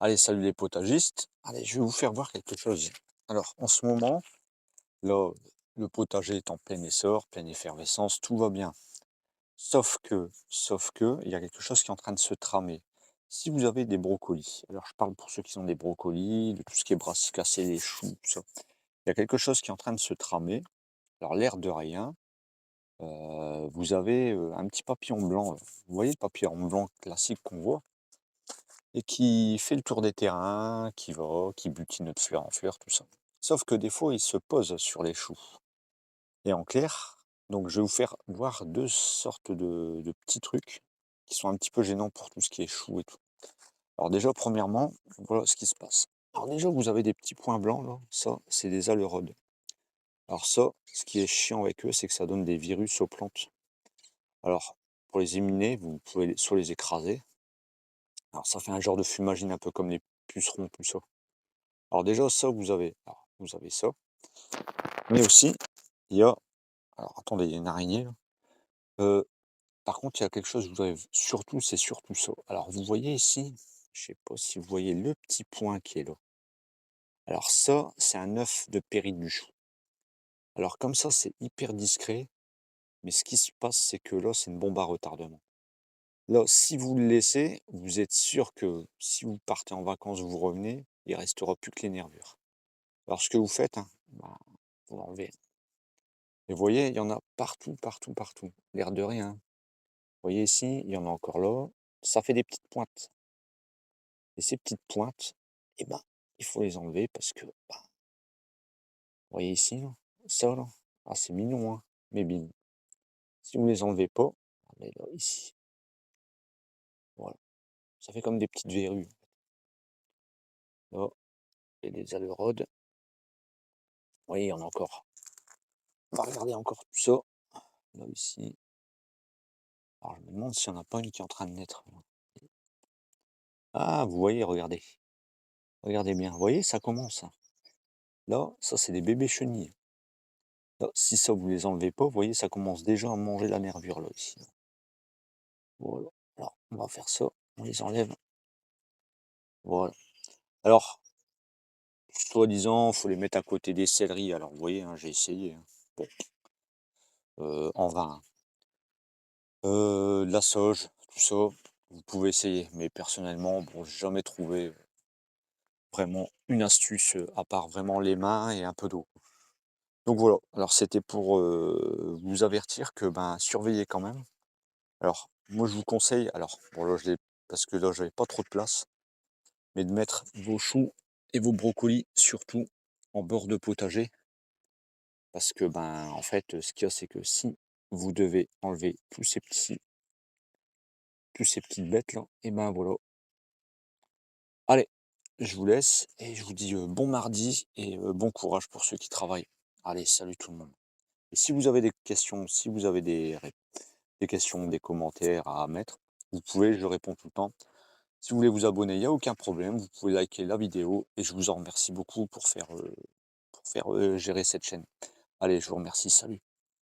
Allez, salut les potagistes. Allez, je vais vous faire voir quelque chose. Alors, en ce moment, là, le potager est en plein essor, pleine effervescence, tout va bien. Sauf que, il y a quelque chose qui est en train de se tramer. Si vous avez des brocolis, alors je parle pour ceux qui ont des brocolis, de tout ce qui est brassicacés, les choux, tout ça. Il y a quelque chose qui est en train de se tramer. Alors, l'air de rien, vous avez un petit papillon blanc, là. Vous voyez le papillon blanc classique qu'on voit? Et qui fait le tour des terrains, qui va, qui butine de fleur en fleur, tout ça. Sauf que des fois, il se pose sur les choux. Et en clair, donc je vais vous faire voir 2 sortes de petits trucs qui sont un petit peu gênants pour tout ce qui est choux et tout. Alors déjà, premièrement, voilà ce qui se passe. Alors déjà, vous avez des petits points blancs là, ça, c'est des alérodes. Alors ça, ce qui est chiant avec eux, c'est que ça donne des virus aux plantes. Alors, pour les éliminer, vous pouvez soit les écraser. Alors ça fait un genre de fumagine un peu comme les pucerons, tout ça. Alors déjà ça vous avez ça, mais aussi il y a alors attendez, il y a une araignée là. Heu, Par contre, il y a quelque chose, je voudrais surtout, c'est surtout ça. Alors vous voyez ici, je sais pas si vous voyez le petit point qui est là. Alors ça, c'est un œuf de périduchou. Alors comme ça, c'est hyper discret, mais ce qui se passe, c'est que là, c'est une bombe à retardement. Là, si vous le laissez, vous êtes sûr que si vous partez en vacances, vous revenez, il restera plus que les nervures. Alors ce que vous faites, hein, bah, vous l'enlevez. Et vous voyez, il y en a partout, partout, partout. L'air de rien. Vous voyez ici, il y en a encore là. Ça fait des petites pointes. Et ces petites pointes, eh ben, il faut les enlever parce que, bah, vous voyez ici, là, ça là, ah, c'est mignon, hein, mais bim. Si vous les enlevez pas, allez là, ici, voilà. Ça fait comme des petites verrues. Là, et les alérodes, vous voyez, il y en a encore. On va regarder encore tout ça. Là, ici. Alors, je me demande s'il n'y en a pas une qui est en train de naître, là. Ah, vous voyez, regardez. Regardez bien. Vous voyez, ça commence, hein. Là, ça, c'est des bébés chenilles. Là, si ça, vous les enlevez pas, vous voyez, ça commence déjà à manger la nervure, là, ici. Voilà. Alors, on va faire ça. On les enlève. Voilà. Alors, soi-disant, faut les mettre à côté des céleris. Alors, vous voyez, hein, j'ai essayé, hein. Bon, en vain, hein. De la sauge, tout ça, vous pouvez essayer. Mais personnellement, bon, j'ai jamais trouvé vraiment une astuce, à part vraiment les mains et un peu d'eau. Donc voilà. Alors, c'était pour vous avertir que, ben, surveillez quand même. Alors, moi, je vous conseille, alors, bon, là, je l'ai, parce que là, j'avais pas trop de place, mais de mettre vos choux et vos brocolis, surtout, en bord de potager. Parce que, ben, en fait, ce qu'il y a, c'est que si vous devez enlever tous ces petites bêtes là, et ben voilà. Allez, je vous laisse et je vous dis bon mardi et bon courage pour ceux qui travaillent. Allez, salut tout le monde. Et si vous avez des questions, si vous avez des questions, des commentaires à mettre, vous pouvez, je réponds tout le temps. Si vous voulez vous abonner, il n'y a aucun problème. Vous pouvez liker la vidéo et je vous en remercie beaucoup pour faire gérer cette chaîne. Allez, je vous remercie. Salut.